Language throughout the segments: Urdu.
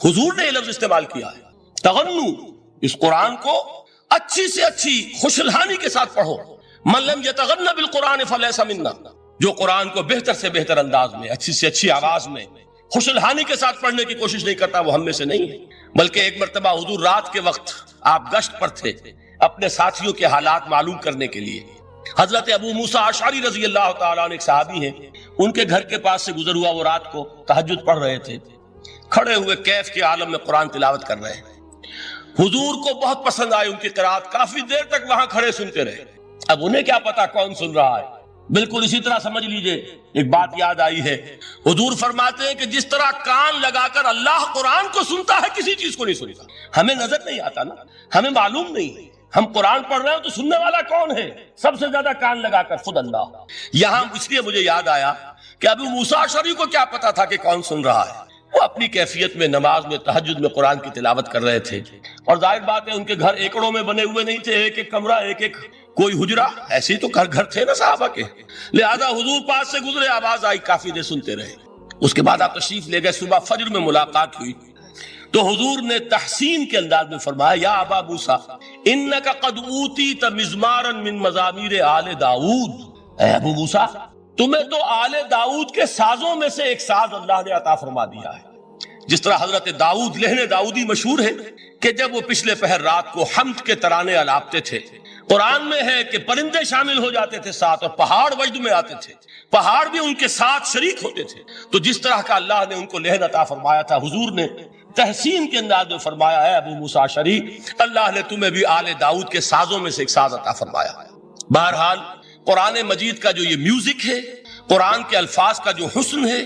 حضور نے یہ لفظ استعمال کیا ہے، تغنو، اس قرآن کو اچھی سے اچھی خوشلہانی کے ساتھ پڑھو۔ من لم یتغن بالقرآن فلیس منا، جو قرآن کو بہتر سے بہتر انداز میں، اچھی سے اچھی آواز میں، خوشلہانی کے ساتھ پڑھنے کی کوشش نہیں کرتا، وہ ہم میں سے نہیں ہے۔ بلکہ ایک مرتبہ حضور رات کے وقت آپ گشت پر تھے اپنے ساتھیوں کے حالات معلوم کرنے کے لیے۔ حضرت ابو موسیٰ اشعری رضی اللہ تعالیٰ عنہ ایک صحابی ہیں، ان کے گھر کے پاس سے گزر ہوا، وہ رات کو تہجد پڑھ رہے تھے، کھڑے ہوئے کیف کے عالم میں قرآن تلاوت کر رہے ہیں۔ حضور کو بہت پسند آئی ان کی قرات، کافی دیر تک وہاں کھڑے سنتے رہے۔ اب انہیں کیا پتا کون سن رہا ہے، بالکل اسی طرح سمجھ لیجئے ایک بات یاد آئی ہے، حضور فرماتے ہیں کہ جس طرح کان لگا کر اللہ قرآن کو سنتا ہے کسی چیز کو نہیں سنتا۔ ہمیں نظر نہیں آتا نا، ہمیں معلوم نہیں، ہم قرآن پڑھ رہے ہیں تو سننے والا کون ہے؟ سب سے زیادہ کان لگا کر خود اللہ۔ یہاں اس لیے مجھے یاد آیا کہ ابو موسیٰ اشعری کو کیا پتا تھا کہ کون سن رہا ہے؟ وہ اپنی کیفیت میں نماز میں تہجد میں قرآن کی تلاوت کر رہے تھے، اور ظاہر بات ہے ان کے گھر ایکڑوں میں بنے ہوئے نہیں تھے، ایک ایک کمرہ، ایک ایک کوئی حجرہ، ایسے ہی تو گھر تھے نا صحابہ کے، لہذا حضور پاس سے گزرے، آواز آئی، کافی دیر سنتے رہے۔ اس کے بعد آپ تشریف لے گئے، صبح فجر میں ملاقات ہوئی تو حضور نے تحسین کے انداز میں فرمایا، یا ابا موسیٰ انک قد اوتیت مزمارا من مزامیر آل داؤد، اے ابو موسیٰ تمہیں تو آل داؤد کے سازوں میں سے ایک ساز اللہ نے عطا فرما دیا ہے۔ جس طرح حضرت داؤد، لہن داؤدی مشہور ہے کہ جب وہ پچھلے پہر رات کو حمد کے ترانے الاپتے تھے، قرآن میں ہے کہ پرندے شامل ہو جاتے تھے ساتھ، اور پہاڑ وجد میں آتے تھے، پہاڑ بھی ان کے ساتھ شریک ہوتے تھے۔ تو جس طرح کا اللہ نے ان کو لہن عطا فرمایا تھا، حضور نے تحسین کے انداز میں فرمایا، ہے ابو موسیٰ اشعری اللہ نے تمہیں بھی آل داؤد کے سازوں میں سے ایک ساز عطا فرمایا۔ بہرحال قرآن مجید کا جو یہ میوزک ہے، قرآن کے الفاظ کا جو حسن ہے،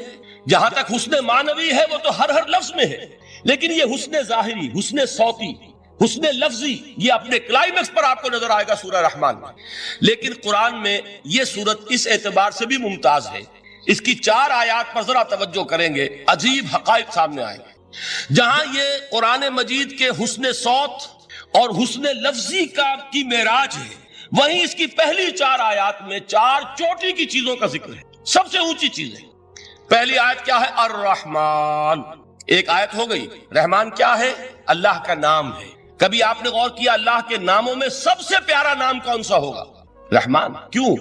جہاں تک حسن معنوی ہے وہ تو ہر لفظ میں ہے، لیکن یہ حسن ظاہری، حسن صوتی، حسن لفظی، یہ اپنے کلائمیکس پر آپ کو نظر آئے گا سورہ رحمان میں۔ لیکن قرآن میں یہ سورت اس اعتبار سے بھی ممتاز ہے، اس کی 4 آیات پر ذرا توجہ کریں گے، عجیب حقائق سامنے آئیں گے۔ جہاں یہ قرآن مجید کے حسن صوت اور حسن لفظی کی معراج ہے، وہیں اس کی پہلی 4 آیات میں 4 چوٹی کی چیزوں کا ذکر ہے، سب سے اونچی چیز ہے۔ پہلی آیت کیا ہے؟ الرحمن، ایک آیت ہو گئی۔ رحمان کیا ہے؟ اللہ کا نام ہے۔ کبھی آپ نے غور کیا اللہ کے ناموں میں سب سے پیارا نام کون سا ہوگا؟ رحمان۔ کیوں؟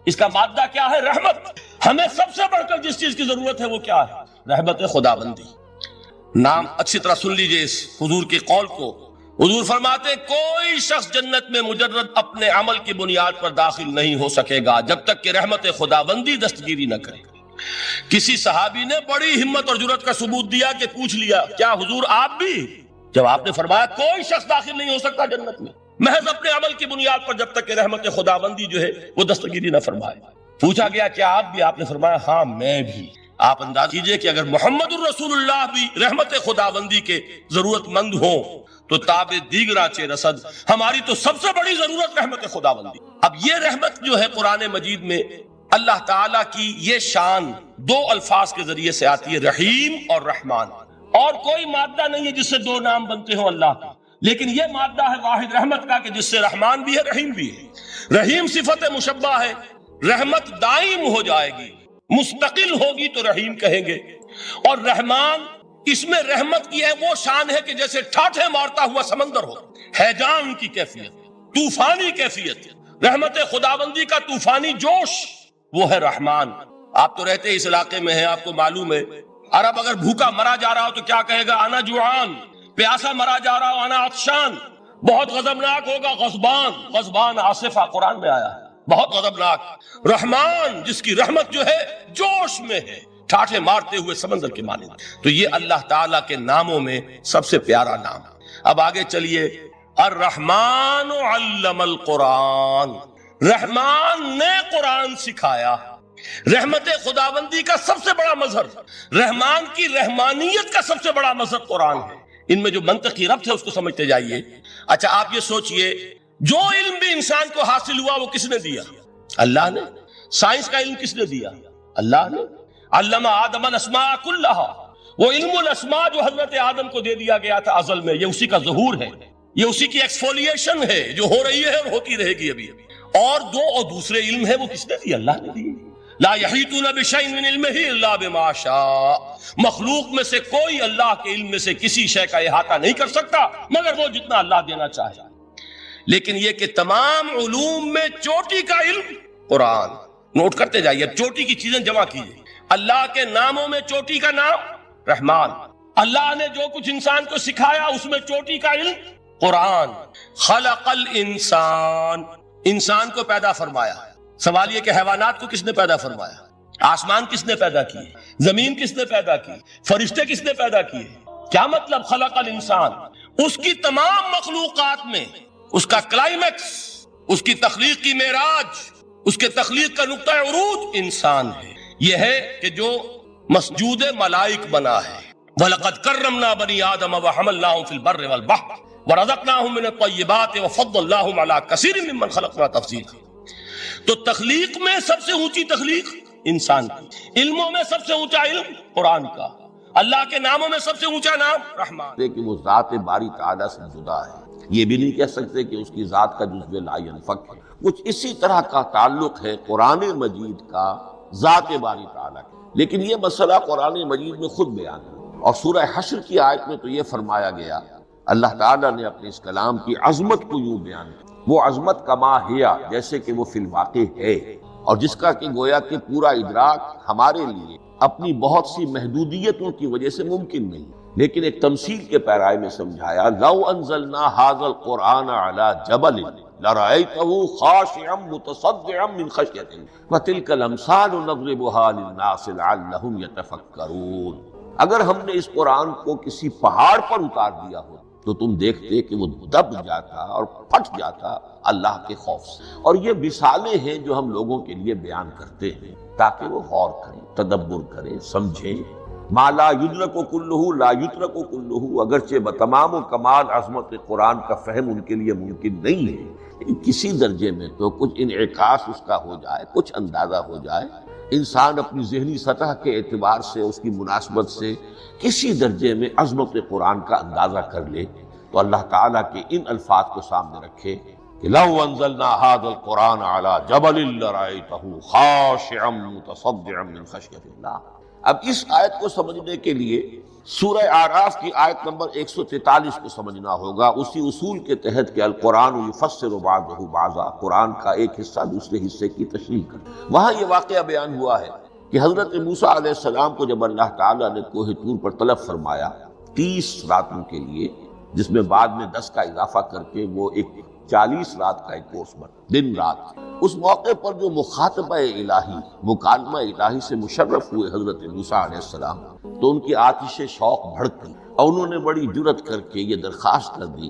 اس کا مادہ کیا ہے؟ رحمت۔ ہمیں سب سے بڑھ کر جس چیز کی ضرورت ہے وہ کیا ہے؟ رحمت خداوندی۔ نام اچھی طرح سن لیجئے اس حضور کے قول کو۔ حضور فرماتے ہیں کوئی شخص جنت میں مجرد اپنے عمل کی بنیاد پر داخل نہیں ہو سکے گا جب تک کہ رحمت خداوندی دستگیری نہ کرے۔ کسی صحابی نے بڑی ہمت اور جرأت کا ثبوت دیا کہ پوچھ لیا، کیا حضور آپ بھی؟ جب آپ نے فرمایا کوئی شخص داخل نہیں ہو سکتا جنت میں محض اپنے عمل کی بنیاد پر جب تک کہ رحمت خداوندی جو ہے وہ دستگیری نہ فرمائے۔ پوچھا گیا کیا آپ بھی؟ آپ نے فرمایا ہاں میں بھی۔ آپ انداز کیجئے کہ اگر محمد الرسول اللہ بھی رحمت خداوندی کے ضرورت مند ہوں تو تاب دیگرا چے رسد، ہماری تو سب سے بڑی ضرورت رحمت خداوندی۔ اب یہ رحمت جو ہے قرآن مجید میں اللہ تعالیٰ کی یہ شان 2 الفاظ کے ذریعے سے آتی ہے، رحیم اور رحمان، اور کوئی مادہ نہیں ہے جس سے 2 نام بنتے ہوں اللہ کا، لیکن یہ مادہ ہے واحد رحمت کا کہ جس سے رحمان بھی ہے رحیم بھی ہے۔ رحیم صفت مشبہ ہے، رحمت دائم ہو جائے گی، مستقل ہوگی تو رحیم کہیں گے، اور رحمان اس میں رحمت کی ہے وہ شان ہے کہ جیسے ٹھاٹھے مارتا ہوا سمندر ہو، ہیجان کی کیفیت، طوفانی کیفیت، رحمت خداوندی کا طوفانی جوش، وہ ہے رحمان۔ آپ تو رہتے اس علاقے میں ہیں، آپ کو معلوم ہے عرب اگر بھوکا مرا جا رہا ہو تو کیا کہے گا؟ انا جوعان۔ پیاسا مرا جا رہا ہو انا عطشان۔ بہت غضبناک ہوگا غضبان، غضبان آصفہ قرآن میں آیا ہے، بہت غضبناک۔ رحمان جس کی رحمت جو ہے جوش میں ہے، ٹھاٹھے مارتے ہوئے سمندر کے مانند۔ تو یہ اللہ تعالیٰ کے ناموں میں سب سے پیارا نام۔ اب آگے چلیے، الرحمن علم القرآن، رحمان نے قرآن سکھایا۔ رحمت خداوندی کا سب سے بڑا مظہر، رحمان کی رحمانیت کا سب سے بڑا مظہر قرآن ہے۔ ان میں جو منطقی ربط ہے اس کو سمجھتے جائیے۔ اچھا آپ یہ سوچئے، جو علم بھی انسان کو حاصل ہوا وہ کس نے دیا؟ اللہ نے۔ سائنس کا علم کس نے دیا؟ اللہ نے۔ علم آدم الاسماء کلہا، وہ علم الاسماء جو حضرت آدم کو دے دیا گیا تھا ازل میں، یہ اسی کا ظہور ہے، یہ اسی کی ایکسفولیشن ہے جو ہو رہی ہے اور ہوتی رہے گی ابھی۔ اور دوسرے علم ہے وہ کس نے دی؟ اللہ نے دی۔ لا یحیطون بشیء من علمہ الا بما شاء، مخلوق میں سے کوئی اللہ کے علم میں سے کسی شے کا احاطہ نہیں کر سکتا مگر وہ جتنا اللہ دینا چاہے۔ لیکن یہ کہ تمام علوم میں چوٹی کا علم قرآن، نوٹ کرتے جائیے، چوٹی کی چیزیں جمع کیجیے۔ اللہ کے ناموں میں چوٹی کا نام رحمان، اللہ نے جو کچھ انسان کو سکھایا اس میں چوٹی کا علم قرآن۔ خلق الانسان، انسان کو پیدا فرمایا۔ سوال یہ کہ حیوانات کو کس نے پیدا فرمایا؟ آسمان کس نے پیدا کیے؟ زمین کس نے پیدا کی؟ فرشتے کس نے پیدا کیے؟ کیا مطلب خلق الانسان؟ اس کی تمام مخلوقات میں اس کا کلائمیکس، اس کی تخلیق کی معراج، اس کے تخلیق کا نقطہ عروج انسان ہے۔ یہ ہے کہ جو مسجود ملائک بنا ہے۔ وَلَقَدْ كَرَّمْنَا بَنِي آدَمَ وَحَمَلْنَاهُمْ فِي الْبَرِّ وَالْبَحْرِ وَرَزَقْنَاهُمْ مِنَ الطَّيِّبَاتِ وَفَضَّلْنَاهُمْ عَلَى كَثِيرٍ مِّمَّنْ خَلَقْنَا تَفْضِيلًا۔ تو تخلیق میں سب سے اونچی تخلیق انسان کی، علموں میں سب سے اونچا علم قرآن کا، اللہ کے ناموں میں سب سے اونچا نام رحمان۔ کہ وہ ذات باری تعالیٰ سے جدا ہے، یہ بھی نہیں کہہ سکتے کہ اس کی ذات کا جزو لا ینفک ہے۔ کچھ اسی طرح کا تعلق ہے قرآن مجید کا ذات باری تعالیٰ کا، لیکن یہ مسئلہ قرآن مجید میں خود بیان ہے۔ اور سورہ حشر کی آیت میں تو یہ فرمایا گیا، اللہ تعالیٰ نے اپنے اس کلام کی عظمت کو یوں بیان کیا، وہ عظمت کما ہیا، جیسے کہ وہ فی الواقع ہے، اور جس کا کہ گویا کہ پورا ادراک ہمارے لیے اپنی بہت سی محدودیتوں کی وجہ سے ممکن نہیں، لیکن ایک تمثیل کے پیرائے میں سمجھایا، لو انزلنا ھذا القرآن علی جبل لرأیتہ خاشعا متصدعا من خشیۃ اللہ وتلک الامثال نضربها للناس لعلہم یتفکرون۔ اگر ہم نے اس قرآن کو کسی پہاڑ پر اتار دیا ہو تو تم دیکھتے کہ وہ دب جاتا اور پھٹ جاتا اللہ کے خوف سے۔ اور یہ مثالیں ہیں جو ہم لوگوں کے لیے بیان کرتے ہیں تاکہ وہ غور کریں، تدبر کریں، سمجھیں۔ ما لا یدرک کلہ لا یترک کلہ، اگرچہ بتمام و کمال عظمت قرآن کا فہم ان کے لیے ممکن نہیں ہے، لیکن کسی درجے میں تو کچھ انعکاس اس کا ہو جائے، کچھ اندازہ ہو جائے، انسان اپنی ذہنی سطح کے اعتبار سے، اس کی مناسبت سے کسی درجے میں عظمت قرآن کا اندازہ کر لے تو اللہ تعالیٰ کے ان الفاظ کو سامنے رکھے کہ لو انزلنا ھذا القرآن علی جبل لرأیتہ خاشعا متصدعا من خشیۃ اللہ۔ اب اس آیت کو سمجھنے کے لیے سورہ اعراف کی آیت نمبر 143 کو سمجھنا ہوگا، اسی اصول کے تحت کہ القرآن یفسر بعضہ بعضا، قرآن کا ایک حصہ دوسرے حصے کی تشریح کر۔ وہاں یہ واقعہ بیان ہوا ہے کہ حضرت موسیٰ علیہ السلام کو جب اللہ تعالیٰ نے کوہ طور پر طلب فرمایا 30 راتوں کے لیے، جس میں بعد میں 10 کا اضافہ کر کے وہ ایک 40 رات کا ایک کورس بنا، دن رات، اس موقع پر جو مخاطبہ الہی، مکالمہ الہی سے مشرف ہوئے حضرت موسیٰ علیہ السلام، تو ان کی آتش شوق بھڑک گئی اور انہوں نے بڑی جرأت کر کے یہ درخواست کر دی،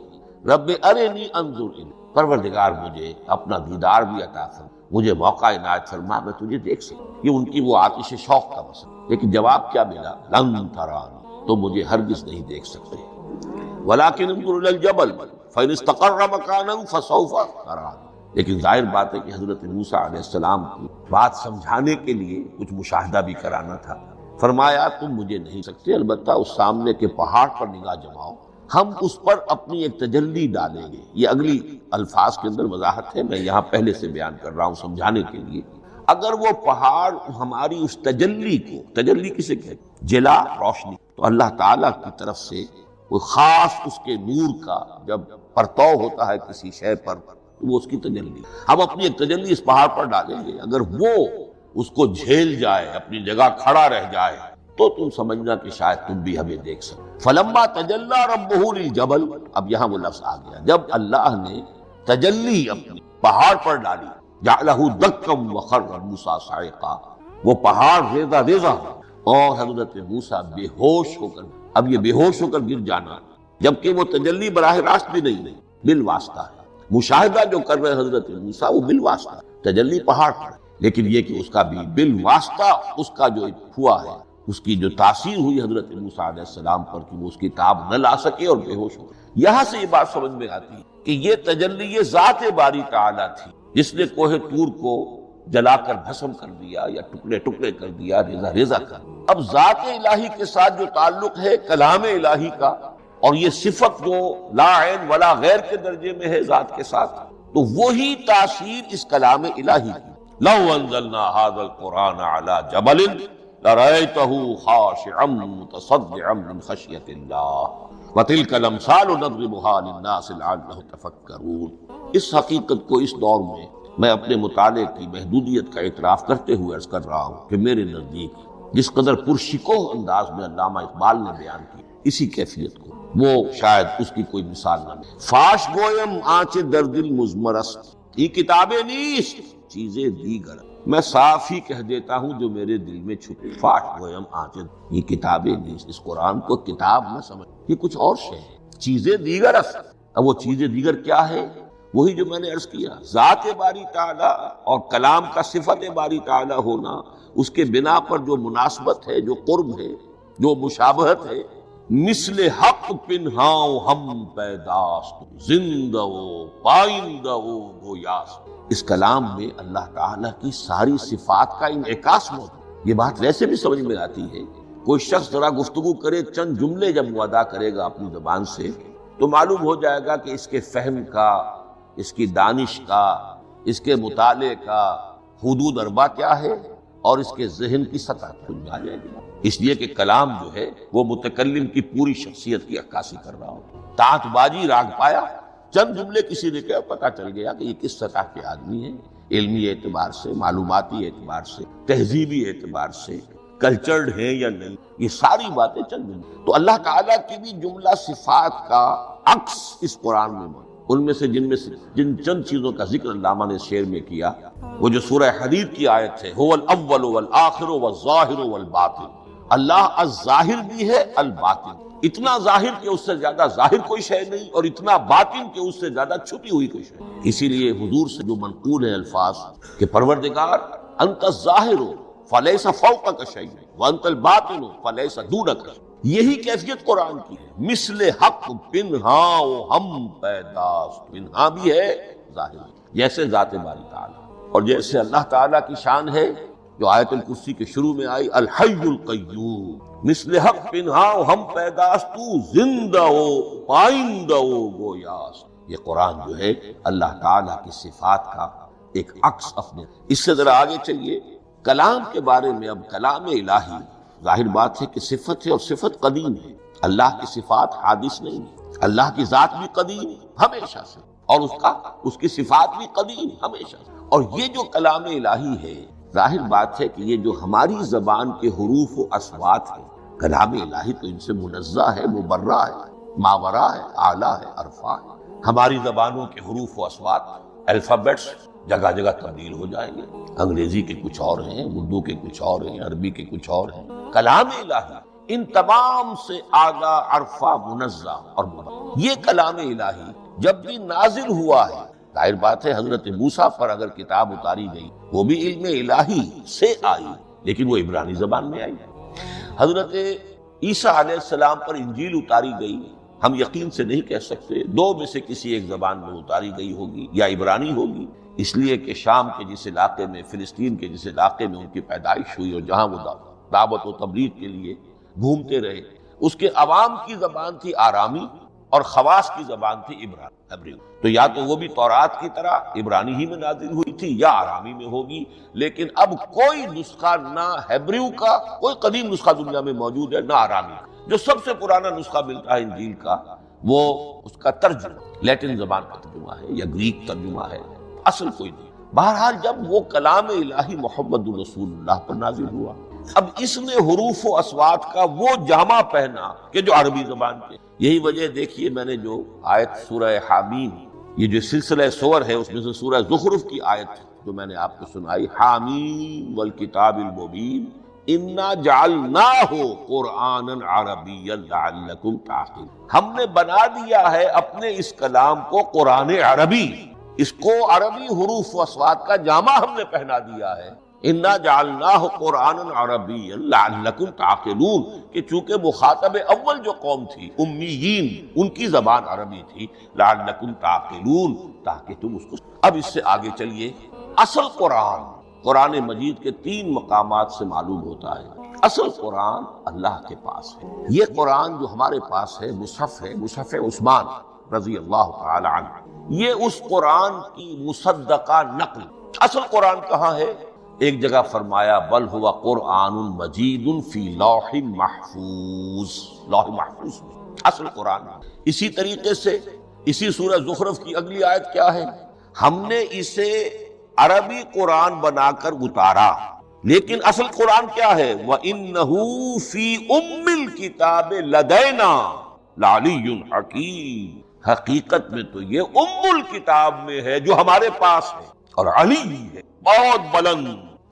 رب ارنی انظر الیک، پروردگار مجھے اپنا دیدار بھی عطا فرما، مجھے موقع عنایت فرما، میں تجھے دیکھ سکوں۔ یہ ان کی وہ آتش شوق کا مسئلہ، لیکن جواب کیا ملا؟ لن ترانی، تو مجھے ہرگز نہیں دیکھ سکتے، ولکن انظر الی الجبل فإن استقر مکانہ فسوف ترانی۔ لیکن ظاہر بات ہے کہ حضرت موسیٰ علیہ السلام کو بات سمجھانے کے لیے کچھ مشاہدہ بھی کرانا تھا۔ فرمایا تم مجھے نہیں سکتے، البتہ اس سامنے کے پہاڑ پر نگاہ جماؤ، ہم اس پر اپنی ایک تجلی ڈالیں گے۔ یہ اگلی الفاظ کے اندر وضاحت ہے، میں یہاں پہلے سے بیان کر رہا ہوں سمجھانے کے لیے۔ اگر وہ پہاڑ ہماری اس تجلی کو، تجلی کسے کہتے ہیں؟ جلا، روشنی، تو اللہ تعالیٰ کی طرف سے کوئی خاص اس کے نور کا جب پرتو ہوتا ہے کسی شے پر، وہ اس کی تجلی، ہم اپنی ایک تجلی اس پہاڑ پر ڈالیں گے، اگر وہ اس کو جھیل جائے، اپنی جگہ کھڑا رہ جائے، تو تم سمجھنا کہ شاید تم بھی ہمیں دیکھ سکو۔ فلما تجلی ربہ للجبل، اب یہاں وہ لفظ آ گیا، جب اللہ نے تجلی اپنی پہاڑ پر ڈالی، جعلہ دکا وخر موسیٰ صعقا، وہ پہاڑ ریزہ ریزہ اور حضرت موسیٰ بے ہوش ہو کر، اب یہ بے ہوش ہو کر گر جانا، جبکہ وہ تجلی براہ راست بھی نہیں، بالواسطہ ہے۔ مشاہدہ جو کر رہے حضرت موسیٰ وہ بالواسطہ، تجلی پہاڑ پر، لیکن یہ کہ اس کا بھی بالواسطہ اس کا جو ہوا ہے، اس کی جو تاثیر ہوئی حضرت موسیٰ علیہ السلام پر کہ وہ اس کی تاب نہ لا سکے اور بے ہوش ہو گئے۔ یہاں سے یہ بات سمجھ میں آتی ہے کہ یہ تجلی یہ ذات باری تعالیٰ تھی جس نے کوہ طور کو جلا کر بھسم کر دیا یا ٹکڑے ٹکڑے کر دیا، ریزہ ریزہ کر دیا۔ اب ذات الہی کے ساتھ جو تعلق ہے کلام الہی کا، اور یہ صفت جو لا عین ولا غیر کے درجے میں ہے ذات کے ساتھ، تو وہی تاثیر اس کلام الہی کی، لو انزلنا هذا القرآن على جبل لرأيته خاشعا متصدعا من خشية الله وتلك الامثال نضربها للناس لعلهم يتفكرون۔ اس حقیقت کو اس دور میں اپنے مطالعے کی محدودیت کا اعتراف کرتے ہوئے عرض کر رہا ہوں کہ میرے نزدیک جس قدر پرشکوہ انداز میں علامہ اقبال نے بیان کی اسی کیفیت کو وہ شاید اس کی کوئی مثال نہ ملے۔ فاش گویم آنچ در دل مضمر است یہ کتابیں نیست چیزیں دیگر، میں صاف ہی کہہ دیتا ہوں جو میرے دل میں چھپے۔ فاش گویم آنچ یہ کتابیں نیست، اس قرآن کو کتاب نہ سمجھ، یہ کچھ اور شے ہے، چیزیں دیگر است۔ اب وہ چیزیں دیگر کیا ہے؟ وہی جو میں نے عرض کیا، ذات باری تعالی اور کلام کا صفت باری تعالی ہونا، اس کے بنا پر جو مناسبت ہے، جو قرب ہے، جو مشابہت ہے۔ مثل حق پنہاؤ ہم پیداست زندہ و پائندہ و گویاست۔ اس کلام میں اللہ تعالیٰ کی ساری صفات کا انعکاس موجود۔ یہ بات ویسے بھی سمجھ میں آتی ہے، کوئی شخص ذرا گفتگو کرے، چند جملے جب وہ ادا کرے گا اپنی زبان سے تو معلوم ہو جائے گا کہ اس کے فہم کا، اس کی دانش کا، اس کے مطالعے کا حدود اربع کیا ہے اور اس کے ذہن کی سطح کھل جائے گی۔ اس لیے کہ کلام جو ہے وہ متکلم کی پوری شخصیت کی عکاسی کر رہا ہو۔ تانت بازی راگ پایا، چند جملے کسی نے کہا، پتہ چل گیا کہ یہ کس سطح کے آدمی ہیں، علمی اعتبار سے، معلوماتی اعتبار سے، تہذیبی اعتبار سے، کلچرڈ ہیں یا نہیں، یہ ساری باتیں چند جملے۔ تو اللہ تعالیٰ کی بھی جملہ صفات کا عکس اس قرآن میں موجود، ان میں سے جن چند چیزوں کا ذکر علامہ نے شعر میں کیا، وہ جو سورہ حدید کی آیت ہے، هو الاول والآخر والظاہر والباطن، اللہ الظاہر بھی ہے الباطن، اتنا ظاہر کہ اس سے زیادہ ظاہر کوئی شے نہیں، اور اتنا باطن کہ اس سے زیادہ چھپی ہوئی کوئی شے نہیں۔ اسی لیے حضور سے جو منقول ہیں الفاظ کہ پروردگار انت الظاہر فلیس فوقک شیء وانت الباطن فلیس دونک، یہی کیفیت قرآن کی ہے۔ مثل حق پنہاؤ ہم پیداست، پنہا بھی ہے ظاہر بھی، جیسے ذات باری تعالیٰ اور جیسے اللہ تعالیٰ کی شان ہے جو آیت الکرسی کے شروع میں آئی، الحی القیوم، مثل حق پنہاؤ ہم پیداست زندہ ہو پائندہ ہو گویاست۔ یہ قرآن جو ہے اللہ تعالیٰ کی صفات کا ایک عکس اپنے۔ اس سے ذرا آگے چلیے کلام کے بارے میں۔ اب کلام الہی ظاہر بات ہے کہ صفت ہے، اور صفت قدیم ہے، اللہ کی صفات حادث نہیں ہے، اللہ کی ذات بھی قدیم ہمیشہ سے، اور اس کی صفات بھی قدیم ہمیشہ سے۔ اور یہ جو کلام الہی ہے، ظاہر بات ہے کہ یہ جو ہماری زبان کے حروف و اصوات ہیں، کلام الہی تو ان سے منزہ ہے، مبرہ ہے، ماورا ہے، اعلیٰ ہے، عرفہ ہے۔ ہماری زبانوں کے حروف و اصوات، الفابیٹس جگہ جگہ تبدیل ہو جائیں گے، انگریزی کے کچھ اور ہیں، اردو کے کچھ اور ہیں، عربی کے کچھ اور ہیں۔ کلام الہی ان تمام سے اعلیٰ، عرفہ، منزہ اور مبرہ۔ یہ کلام الہی جب بھی نازل ہوا ہے، ظاہر بات ہے حضرت موسیٰ پر اگر کتاب اتاری گئی وہ بھی علم الہی سے آئی، لیکن وہ عبرانی زبان میں آئی۔ حضرت عیسیٰ علیہ السلام پر انجیل اتاری گئی، ہم یقین سے نہیں کہہ سکتے، دو میں سے کسی ایک زبان میں اتاری گئی ہوگی، یا عبرانی ہوگی، اس لیے کہ شام کے جس علاقے میں، فلسطین کے جس علاقے میں ان کی پیدائش ہوئی اور جہاں وہ دعوت و تبلیغ کے لیے گھومتے رہے، اس کے عوام کی زبان تھی آرامی اور خواص کی زبان تھی عبریو۔ تو یا تو وہ بھی تورات کی طرح عبرانی ہی میں نازل ہوئی تھی یا آرامی میں ہوگی، لیکن اب کوئی نسخہ نہ ہیبریو کا، کوئی قدیم نسخہ دنیا میں موجود ہے، نہ آرامی کا۔ جو سب سے پرانا نسخہ ملتا ہے انجیل کا وہ اس کا ترجمہ لیٹن زبان کا ترجمہ ہے یا گریک ترجمہ ہے، اصل کوئی نہیں۔ بہرحال جب وہ کلام الہی محمد رسول اللہ پر نازل ہوا، اب اس نے حروف و اصوات کا وہ جامہ پہنا کہ جو عربی زبان کے۔ یہی وجہ دیکھیے میں نے جو آیت سورہ حامیم، یہ جو سلسلہ سور ہے اس میں سے سورہ زخرف کی آیت جو میں نے آپ کو سنائی، حامیم والکتاب المبین انا جعلناہ قرآنا عربیا لعلکم تعقلون، ہم نے بنا دیا ہے اپنے اس کلام کو قرآن عربی، اس کو عربی حروف و اصوات کا جامہ ہم نے پہنا دیا ہے۔ انا جعلناہ قرآنا عربیا لعلکم تعقلون، کہ چونکہ مخاطب اول جو قوم تھی امیین، ان کی زبان عربی تھی، لعلکم تعقلون، تاکہ تم اس کو۔ اب اس سے آگے چلیے، اصل قرآن مجید کے 3 مقامات سے معلوم ہوتا ہے اصل قرآن اللہ کے پاس ہے۔ یہ قرآن جو ہمارے پاس ہے، مصحف عثمان رضی اللہ تعالی عنہ، یہ اس قرآن کی مصدقہ نقل، اصل قرآن کہاں ہے؟ ایک جگہ فرمایا بل ہوا قرآن مجید فی لوح محفوظ، لوح محفوظ میں اصل قرآن۔ اسی طریقے سے اسی سورہ زخرف کی اگلی آیت کیا ہے؟ ہم نے اسے عربی قرآن بنا کر اتارا، لیکن اصل قرآن کیا ہے؟ وَإِنَّهُ فِي أُمِّ الْكِتَابِ لَدَيْنَا لَعَلِيٌّ حَكِيمٌ، حقیقت میں تو یہ ام الکتاب میں ہے جو ہمارے پاس ہے، اور علی ہے بہت بلند،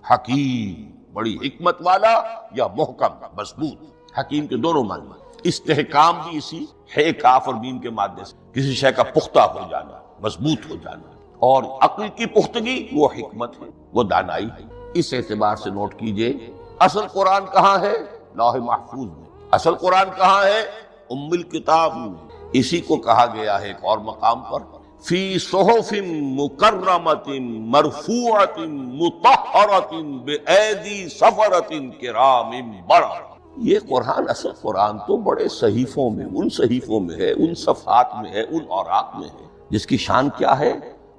حکیم بڑی حکمت والا، یا محکم مضبوط۔ حکیم کے دونوں معنی، استحکام بھی اسی ہے کاف اور میم کے مادے سے، کسی شے کا پختہ ہو جانا، مضبوط ہو جانا، اور عقل کی پختگی وہ حکمت ہے، وہ دانائی ہے۔ اس اعتبار سے نوٹ کیجئے اصل قرآن کہاں ہے؟ لوح محفوظ میں۔ اصل قرآن کہاں ہے؟ ام الکتاب میں۔ اسی کو کہا گیا ہے ایک اور مقام پر فی صحف مکرمۃ مرفوعۃ مطہرۃ بایدی سفرۃ کرام بررہ۔ یہ قرآن، اصل قرآن تو بڑے صحیفوں میں، ان صحیفوں میں ہے، ان صفحات میں ہے، ان اوراق میں ہے، جس کی شان کیا ہے؟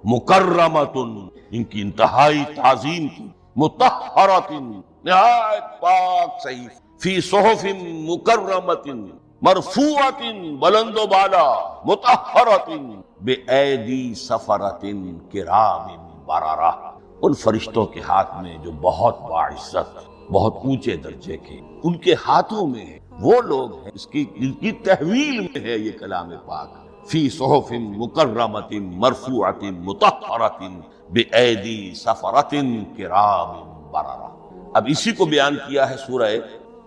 مکرمۃ، ان کی انتہائی تعظیم کی، مطہرۃ، نہایت پاک صحیف، فی صحف مکرمۃ مرفوعۃ، بلند و بالا، مطہرۃ بایدی سفرۃ کرام بررہ، ان فرشتوں کے ہاتھ میں جو بہت باعزت، بہت اونچے درجے کے، ان کے ہاتھوں میں ہے۔ وہ لوگ ہیں جن کی تحویل میں ہے یہ کلام پاک، فی صحف مکرمۃ مرفوعۃ مطہرۃ بایدی سفرۃ کرام بررہ۔ اب اسی کو بیان کیا ہے سورہ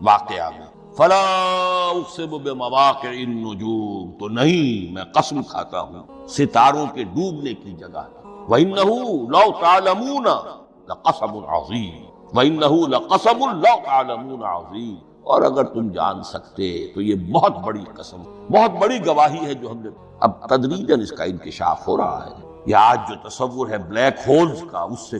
واقعہ میں، فلا اقسم بمواقع النجوم، تو نہیں، میں قسم کھاتا ہوں ستاروں کے ڈوبنے کی جگہ، وَإِنَّهُ لَوْ تَعْلَمُونَ لَقَسَمٌ عَظِيمٌ، وَإِنَّهُ لَقَسَمٌ لَوْ تَعْلَمُونَ عَظِيمٌ، اور اگر تم جان سکتے تو یہ بہت بڑی قسم، بہت بڑی گواہی ہے جو ہم نے۔ اب تدریجاً اس کا انکشاف ہو رہا ہے۔ یہ آج جو تصور ہے بلیک ہولز کا، اس سے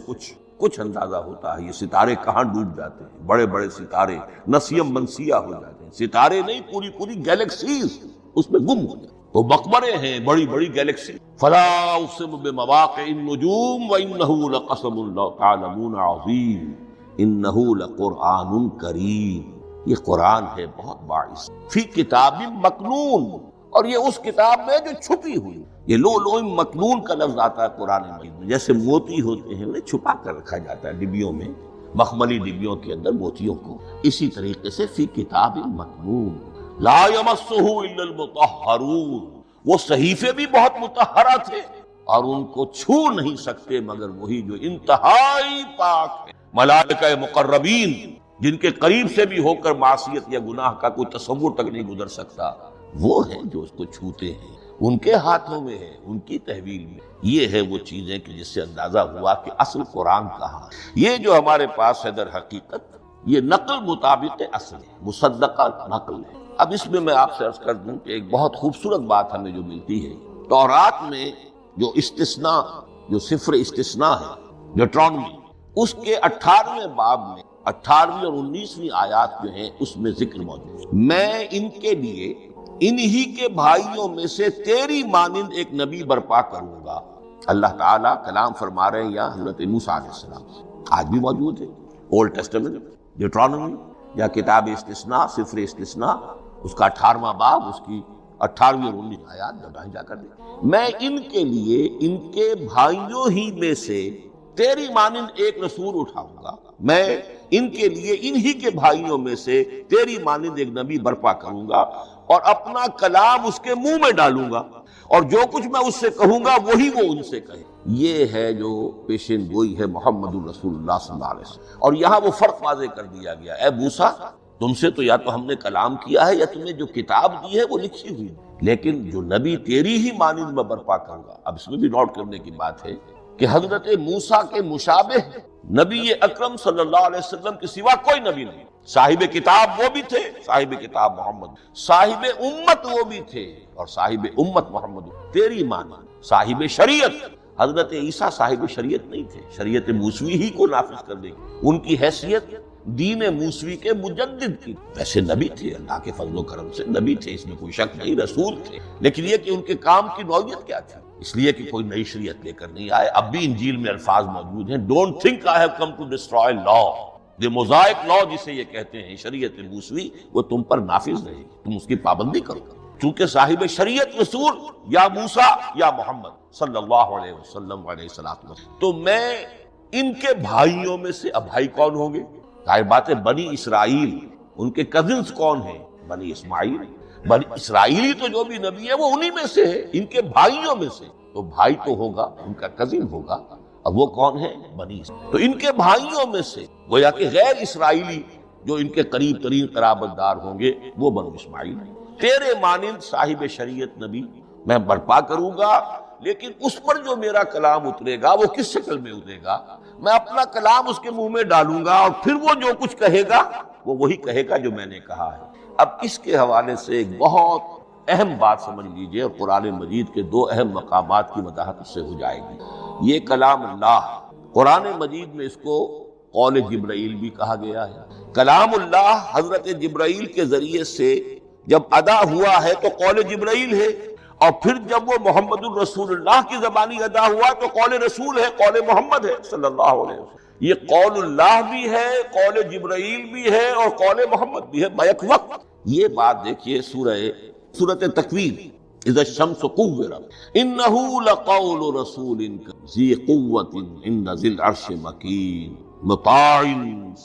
کچھ اندازہ ہوتا ہے، یہ ستارے کہاں ڈوب جاتے ہیں، بڑے بڑے ستارے نسیم منسیہ ہو جاتے ہیں، ستارے نہیں، پوری گیلیکسیز اس میں گم ہو جاتے ہیں، وہ مقبرے ہیں، بڑی بڑی گیلیکسی۔ فلا اقسم بمواقع النجوم وانہ لقسم لو تعلمون عظیم انہ لقرآن کریم، یہ قرآن ہے بہت باعث، فی کتاب مکنون، اور یہ اس کتاب میں جو چھپی ہوئی۔ یہ لؤلؤ مکنون کا لفظ آتا ہے قرآن مجید میں، جیسے موتی ہوتے ہیں انہیں چھپا کر رکھا جاتا ہے ڈبیوں میں، مخملی ڈبیوں کے اندر موتیوں کو، اسی طریقے سے فی کتاب مکنون لا یمسہ الا المطہرون، وہ صحیفے بھی بہت مطہرہ تھے اور ان کو چھو نہیں سکتے مگر وہی جو انتہائی پاک ہے، ملائکہ مقربین، جن کے قریب سے بھی ہو کر معصیت یا گناہ کا کوئی تصور تک نہیں گزر سکتا، وہ ہیں جو اس کو چھوتے ہیں، ان کے ہاتھوں میں ہے، ان کی تحویل میں۔ یہ ہے وہ چیزیں کہ جس سے اندازہ ہوا کہ اصل قرآن کہاں ہے۔ یہ جو ہمارے پاس ہے در حقیقت یہ نقل مطابق اصل ہے، مصدقہ نقل ہے۔ اب اس میں آپ سے عرض کر دوں کہ ایک بہت خوبصورت بات ہمیں جو ملتی ہے، تورات میں جو استثناء، جو صفر استثناء ہے، ڈیوٹرانومی، اس کے 18ویں باب میں 18ویں اور 19ویں آیات جو ہیں اس میں ذکر موجود ہے، میں ان کے لیے انہی کے بھائیوں میں سے تیری مانند ایک نبی برپا کروں گا۔ اللہ تعالیٰ کلام فرما رہے ہیں یا حضرت موسیٰ علیہ السلام، آج بھی موجود ہے، اولڈ ٹیسٹمنٹ، ڈیوٹرانومی یا کتاب استثناء، صفر استثناء، اس کا 18واں باب، اس کی 18ویں اور 19ویں آیات جگہ جا کر دیں، میں ان کے لیے ان کے بھائیوں ہی میں سے تیری مانند ایک رسول اٹھاؤں گا، میں ان کے لیے انہی کے بھائیوں میں سے تیری مانند ایک نبی برپا کروں گا، اور اپنا کلام اس کے منہ میں ڈالوں گا، اور جو کچھ میں اس سے کہوں گا وہی وہ ان سے کہے۔ یہ ہے جو پیشین گوئی ہے محمد الرسول اللہ صلی اللہ علیہ وسلم۔ اور یہاں وہ فرق واضح کر دیا گیا، اے موسیٰ، تم سے تو یا تو ہم نے کلام کیا ہے یا تمہیں جو کتاب دی ہے وہ لکھی ہوئی، لیکن جو نبی تیری ہی مانند میں برپا کروں گا۔ اب اس میں بھی نوٹ کرنے کی بات ہے کہ حضرت موسیٰ کے مشابہ نبی اکرم صلی اللہ علیہ وسلم کے سوا کوئی نبی نہیں۔ صاحب کتاب وہ بھی تھے، صاحب کتاب محمد، صاحب امت وہ بھی تھے، اور صاحب امت محمد تیری مانند، صاحب شریعت۔ حضرت عیسیٰ صاحب شریعت نہیں تھے، شریعت موسوی ہی کو نافذ کر دیں، ان کی حیثیت دین موسوی کے مجدد کی، ویسے نبی تھے، اللہ کے فضل و کرم سے نبی تھے، اس میں کوئی شک نہیں، رسول تھے، لیکن یہ کہ ان کے کام کی نوعیت کیا تھی۔ اس لیے کہ کوئی نئی شریعت لے کر نہیں آئے. اب بھی انجیل میں الفاظ موجود ہیں, don't think I have come to destroy law. یہ موزائک لا جسے یہ کہتے ہیں, شریعت موسوی, وہ تم پر نافذ رہے گی, تم اس کی پابندی کرو. چونکہ صاحب شریعت رسول یا موسیٰ یا محمد صلی اللہ علیہ وسلم علیہ السلام, تو میں ان کے بھائیوں میں سے, اب بھائی کون ہوں گے؟ ظاہر بات ہے بنی اسرائیل, ان کے کزنز کون ہیں؟ بنی اسماعیل. بنی اسرائیلی تو جو بھی نبی ہے وہ انہی میں سے ہے, ان کے بھائیوں میں سے. تو بھائی تو ہوگا, ان کا کزن ہوگا, اب وہ کون ہے؟ بنی اسرائیل. تو ان کے بھائیوں میں سے گویا کہ غیر اسرائیلی جو ان کے قریب ترین قرابت دار ہوں گے وہ بنو اسماعیل ہیں. تیرے مانند صاحب شریعت نبی میں برپا کروں گا, لیکن اس پر جو میرا کلام اترے گا وہ کس شکل میں اترے گا؟ میں اپنا کلام اس کے منہ میں ڈالوں گا, اور پھر وہ جو کچھ کہے گا وہ وہی کہے گا جو میں نے کہا ہے. اب اس کے حوالے سے ایک بہت اہم بات سمجھ لیجئے, اور قرآن مجید کے دو اہم مقامات کی وضاحت اس سے ہو جائے گی. یہ کلام اللہ, قرآن مجید میں اس کو قول جبرائیل بھی کہا گیا ہے. کلام اللہ حضرت جبرائیل کے ذریعے سے جب ادا ہوا ہے تو قول جبرائیل ہے, اور پھر جب وہ محمد الرسول اللہ کی زبانی ادا ہوا تو قول رسول ہے, قول محمد ہے صلی اللہ علیہ وسلم. یہ قول اللہ بھی ہے, قول جبرائیل بھی ہے, اور قول محمد بھی ہے بیک وقت. یہ بات دیکھیے سورۃ تکویر, اذا الشمس كورت انه لقول رسول ذی قوة عند ذی العرش مکین مطاع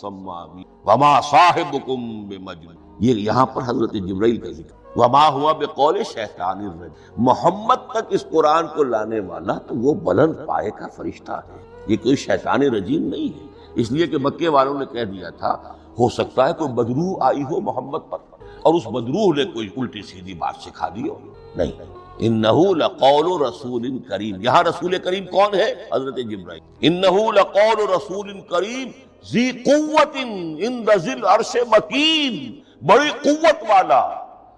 ثم امین وما صاحبکم بمجنون. یہ یہاں پر حضرت جبرائیل کا ذکر, وما ہوا بقول شیطان الرجیم. محمد تک اس قرآن کو لانے والا تو وہ بلند پائے کا فرشتہ ہے, یہ کوئی شیطان رجیم نہیں ہے. اس لیے کہ مکے والوں نے کہہ دیا تھا ہو سکتا ہے کوئی بدروح آئی ہو محمد پر, اور اس بدروح نے کوئی الٹی سیدھی بات سکھا دی ہو. نہیں, انہ لقول رسول کریم. یہاں رسول کریم کون ہے؟ حضرت جبرائیل. انہ لقول رسول کریم ذی قوت عند ذی العرش مکین, بڑی قوت والا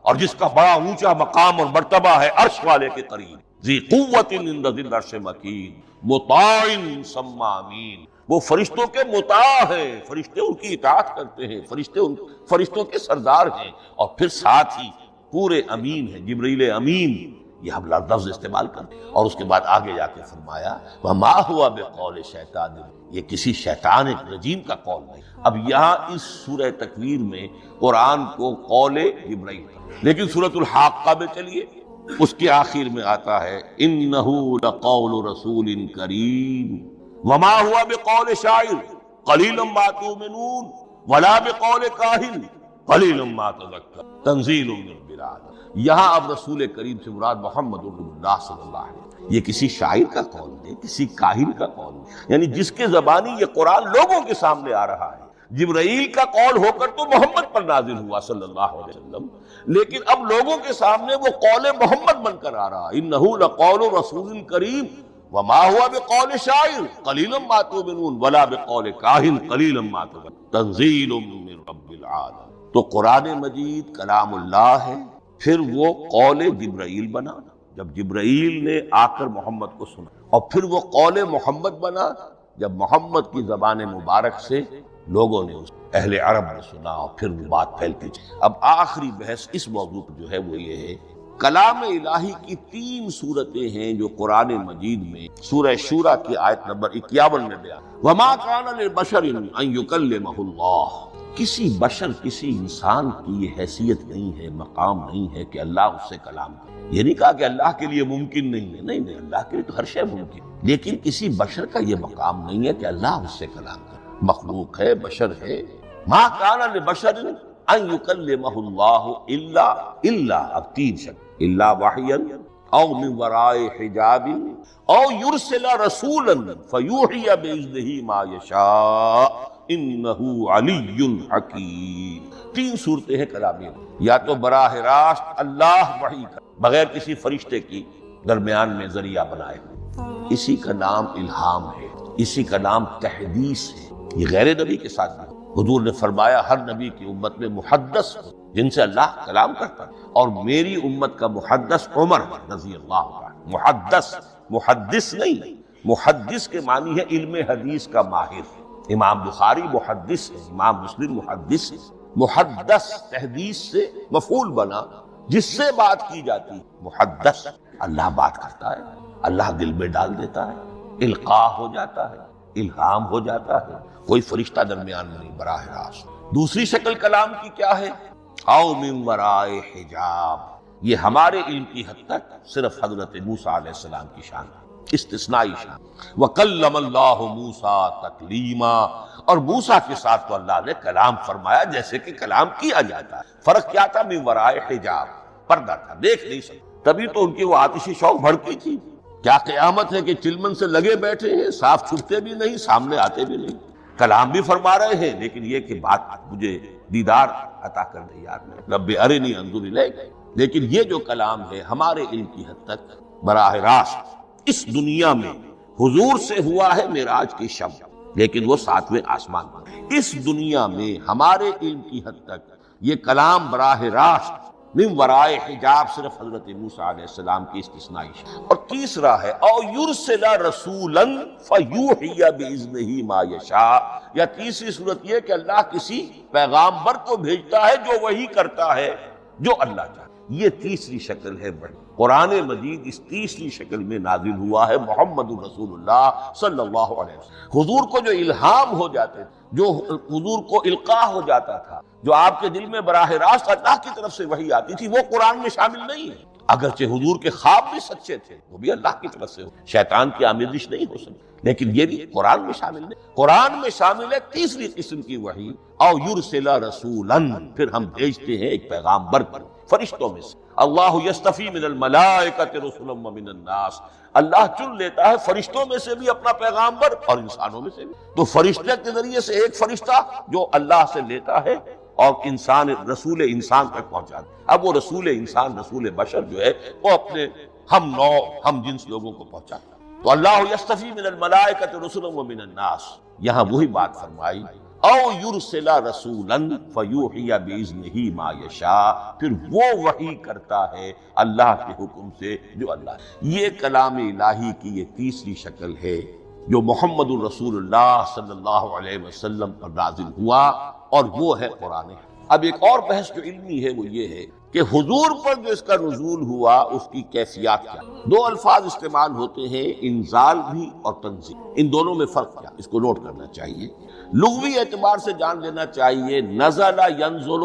اور جس کا بڑا اونچا مقام اور مرتبہ ہے عرش والے کے قریب. ذی قوت عند ذی العرش مکین مطاع ثم امین. وہ فرشتوں کے مطاع ہیں, فرشتے ان کی اطاعت کرتے ہیں, فرشتوں کے سردار ہیں, اور پھر ساتھ ہی پورے امین ہیں. جبرائیل امین یہ ہم لفظ استعمال کرتے ہیں. اور اس کے بعد آگے جا کے فرمایا وما ہوا بقول شیطان, یہ کسی شیطان رجیم کا قول نہیں. اب یہاں اس سورہ تکویر میں قرآن کو قول جبرائیل, لیکن سورۃ الحاقہ میں چلیے اس کے آخر میں آتا ہے انہ لقول رسول کریم وما ہوا بقول شاعر قلیلا ما تؤمنون ولا بقول کاہن قلیلا ما تذکرون تنزیل من رب العالمین. یہاں اب رسول کریم سے مراد محمد رسول اللہ صلی اللہ علیہ وسلم. یہ کسی شاعر کا قول نہیں, کسی کاہن کا قول نہیں, یعنی جس کے زبانی یہ قرآن لوگوں کے سامنے آ رہا ہے. جبرائیل کا قول ہو کر تو محمد پر نازل ہوا صلی اللہ علیہ وسلم, لیکن اب لوگوں کے سامنے وہ قول محمد بن کر آ رہا. انہ لقول رسول کریم وما ہوا بقول شاعر قلیلا ما تؤمنون ولا بقول کاہن قلیلا ما تذکرون تنزیل من رب العالمین. تو قرآن مجید کلام اللہ ہے, پھر وہ قول جبرائیل بنا جب جبرائیل نے آ کر محمد کو سنا, اور پھر وہ قول محمد بنا جب محمد کی زبان مبارک سے لوگوں نے اہل عرب نے سنا, اور پھر وہ بات پھیلتی چلی. اب آخری بحث اس موضوع پر جو ہے وہ یہ ہے, کلام الہی کی 3 صورتیں ہیں جو قرآن مجید میں سورہ شورى کی آیت نمبر 51 میں بیان. وما کان لبشر ان یکلمہ اللہ, کسی بشر کسی انسان کی یہ حیثیت نہیں ہے, مقام نہیں ہے کہ اللہ اس سے کلام کرے. یہ نہیں کہا کہ اللہ کے لیے ممکن نہیں ہے, نہیں, اللہ کے لیے تو ہر شے ممکن, لیکن کسی بشر کا یہ مقام نہیں ہے کہ اللہ اس سے کلام کرے. مخلوق ہے, بشر ہے. ما کان لبشر ان یکلمہ اللہ الا اب 3 شکل, الا وحیا او من وراء حجاب او یرسل رسولا فیوحی باذنہ ما یشاء انہ علی حکیم. 3 صورتیں ہیں کلامی, یا تو براہ راست اللہ وحی کر بغیر کسی فرشتے کی درمیان میں ذریعہ بنائے, اسی کا نام الہام ہے, اسی کا نام تحدیث ہے. یہ غیر نبی کے ساتھ بھی حضور نے فرمایا ہر نبی کی امت میں محدث جن سے اللہ کلام کرتا ہے, اور میری امت کا محدث عمر رضی اللہ عنہ. محدث نہیں, محدث کے معنی ہے علم حدیث کا ماہر. امام بخاری محدث ہے, امام مسلم محدث ہے. محدث تحدیث سے مفعول بنا جس سے بات کی جاتی ہے. محدث اللہ بات کرتا ہے, اللہ دل میں ڈال دیتا ہے، القاء ہو جاتا ہے، الہام ہو جاتا ہے، کوئی فرشتہ درمیان میں نہیں، براہ راست۔ دوسری شکل کلام کی کیا ہے؟ او من ورائے حجاب، یہ ہمارے علم کی حد تک صرف حضرت موسیٰ علیہ السلام کی شان ہے، استثنائی شان۔ وَكَلَّمَ اللَّهُ مُوسَىٰ تَكْلِيمًا، اور موسیٰ کے ساتھ تو اللہ نے کلام فرمایا جیسے کہ کلام کیا جاتا ہے۔ فرق کیا تھا؟ من ورائے حجاب، پردہ تھا، دیکھ نہیں سکتے، تبھی تو ان کی وہ آتشی شوق بھڑکی تھی۔ کیا قیامت ہے کہ چلمن سے لگے بیٹھے ہیں، صاف چھپتے بھی نہیں، سامنے آتے بھی نہیں، کلام بھی فرما رہے ہیں، لیکن یہ کہ بات مجھے دیدار عطا کر دے یار، رب ارنی انظر الیک۔ لیکن یہ جو کلام ہے ہمارے علم کی حد تک براہ راست اس دنیا میں حضور سے ہوا ہے معراج کی شب، لیکن وہ 7ویں آسمان پر۔ اس دنیا میں ہمارے علم کی حد تک یہ کلام براہ راست من ورائے حجاب صرف حضرت موسیٰ علیہ السلام کی استثنائی ہے۔ اور تیسرا ہے او یرسل رسولا فیوحی باذنہ ما یشاء، یا تیسری صورت یہ کہ اللہ کسی پیغامبر کو بھیجتا ہے جو وحی کرتا ہے جو اللہ چاہتا ہے۔ یہ تیسری شکل ہے بڑی۔ قرآن مجید اس تیسری شکل میں نازل ہوا ہے محمد رسول اللہ صلی اللہ علیہ وسلم۔ حضور کو جو الہام ہو جاتے تھے، جو حضور کو القاء ہو جاتا تھا، جو آپ کے دل میں براہ راست اللہ کی طرف سے وحی آتی تھی، وہ قرآن میں شامل نہیں ہے۔ اگرچہ حضور کے خواب بھی سچے تھے، وہ بھی اللہ کی طرف سے شیطان کی آمیزش نہیں ہو سکتی، لیکن یہ بھی قرآن میں شامل نہیں۔ قرآن میں شامل ہے تیسری قسم کی وحی، او یرسل رسولا، پھر ہم بھیجتے ہیں ایک پیغامبر پر فرشتوں میں سے۔ اللہ یصطفی من الملائکۃ رسلا ومن الناس، اللہ چن لیتا ہے فرشتوں میں سے بھی اپنا پیغامبر اور انسانوں میں سے بھی۔ تو فرشتے کے ذریعے سے ایک فرشتہ جو اللہ سے لیتا ہے اور انسان رسول انسان تک پہنچاتا ہے۔ اب وہ رسول انسان، رسول بشر جو ہے، وہ اپنے ہم نوع ہم جنس لوگوں کو پہنچاتا ہے۔ تو اللہ یصطفی من الملائکۃ رسلا ومن الناس، یہاں وہی بات فرمائی او یرسل رسولا فیوحی باذنہ ما یشاء، پھر وہ وحی کرتا ہے اللہ کے حکم سے جو اللہ۔ یہ کلام الہی کی یہ تیسری شکل ہے جو محمد الرسول اللہ صلی اللہ علیہ وسلم پر نازل ہوا، اور وہ ہے قرآن۔ اب ایک اور بحث جو علمی ہے وہ یہ ہے کہ حضور پر جو اس کا نزول ہوا اس کی کیفیات کیا۔ دو الفاظ استعمال ہوتے ہیں، انزال بھی اور تنزیل، ان دونوں میں فرق کیا، اس کو نوٹ کرنا چاہیے۔ لغوی اعتبار سے جان لینا چاہیے، نزل ینزل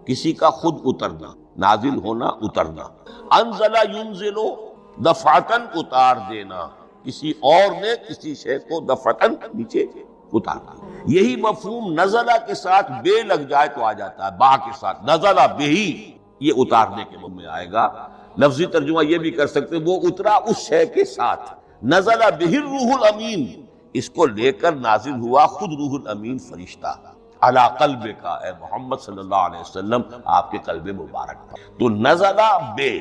کسی کا خود اترنا، نازل ہونا، اترنا۔ انزل ینزل دفعتاً اتار دینا، کسی اور نے کسی شے کو دفعتاً نیچے اتارنا۔ یہی مفہوم نزلہ کے ساتھ بے لگ جائے تو آ جاتا ہے، با کے ساتھ نزلہ بہی، یہ اتارنے کے معنی میں آئے گا۔ لفظی ترجمہ یہ بھی کر سکتے وہ اترا اس شے کے ساتھ، نزل بہ الروح الامین، اس کو لے کر نازل ہوا خود روح الامین فرشتہ علی قلب کا، اے محمد صلی اللہ علیہ وسلم آپ کے قلب مبارک پر۔ تو نزلہ بے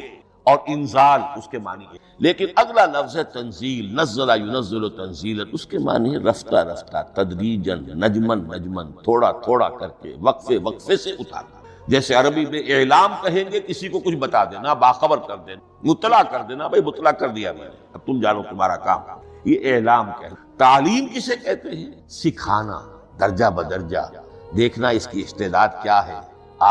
اور انزال اس کے معنی ہے، لیکن اگلا لفظ ہے تنزیل، نزل ینزل تنزیلا، اس کے معنی ہے رفتہ رفتہ، تدریجاً، نجمن نجمن، تھوڑا تھوڑا کر کے، وقفے وقفے سے اتارنا۔ جیسے عربی میں اعلام کہیں گے کسی کو کچھ بتا دینا، باخبر کر دینا، مطلع کر دینا، بھائی مطلع کر دیا میں نے، اب تم جانو تمہارا کام۔ یہ اعلام کہتے ہیں۔ تعلیم کسے کہتے ہیں؟ سکھانا، درجہ بدرجہ، دیکھنا اس کی استعداد کیا ہے،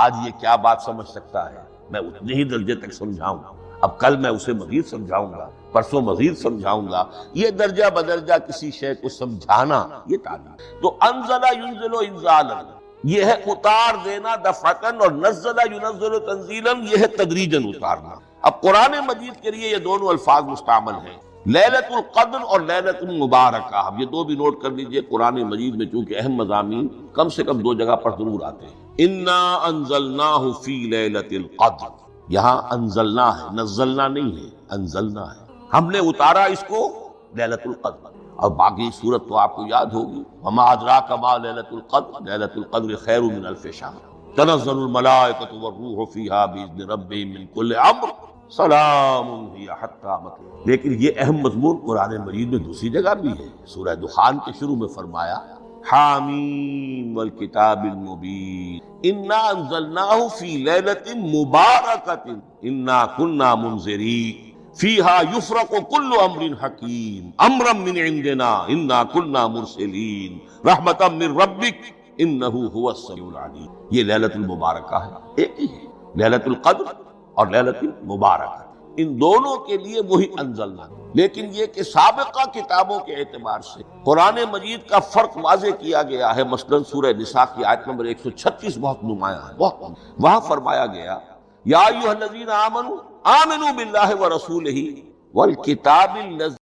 آج یہ کیا بات سمجھ سکتا ہے، میں اتنے ہی درجے تک سمجھاؤں گا، اب کل میں اسے مزید سمجھاؤں گا، پرسوں مزید سمجھاؤں گا۔ یہ درجہ بدرجہ کسی شے کو سمجھانا، یہ تعلیم۔ تو انزل ینزل انزالا، یہ ہے اتار دینا دفعتاً، اور نزل ینزل تنزیلا، یہ ہے تدریجاً اتارنا۔ اب قرآن مجید کے لیے یہ دونوں الفاظ مستعمل ہیں، لیلۃ القدر اور لیلۃ المبارکہ۔ اب یہ دو بھی نوٹ کر لیجئے، قرآن مجید میں چونکہ اہم مضامین کم سے کم دو جگہ پر ضرور آتے ہیں۔ انا انزلناہ فی لیلۃ القدر، یہاں انزلنا ہے، نزلنا نہیں ہے، انزلنا ہے، ہم نے اتارا اس کو لیلۃ القدر۔ اور باقی صورت تو آپ کو یاد ہوگی، وما ادراک ما لیلۃ القدر، لیلۃ القدر خیر من الف شہر، تنزل الملائکۃ والروح فیہا باذن ربہم من کل امر، سلام ہی حتی مطلع۔ لیکن یہ اہم مضمون قرآن مجید میں دوسری جگہ بھی ہے۔ سورہ دخان کے شروع میں فرمایا حامیم والکتاب المبین انا انزلناہ فی لیلۃ مبارکۃ انا کنا منذرین فیہا یفرق کل امر حکیم امرا من عندنا انا کنا مرسلین رحمتا من ربک انہ هو السمیع العلیم۔ یہ لیلۃ المبارکہ ہے، ایک ہی ہے، لیلۃ القدر اور لیلۃ المبارکہ۔ ان دونوں کے لیے وہی انزلنا. لیکن یہ کہ سابقہ کتابوں کے اعتبار سے قرآن مجید کا فرق واضح کیا گیا ہے. مثلا سورہ نساء کی آیت نمبر 136 بہت نمایاں ہے. وہاں فرمایا گیا یا ایھا الذین آمنوا آمنوا باللہ ورسولہ والکتاب الذی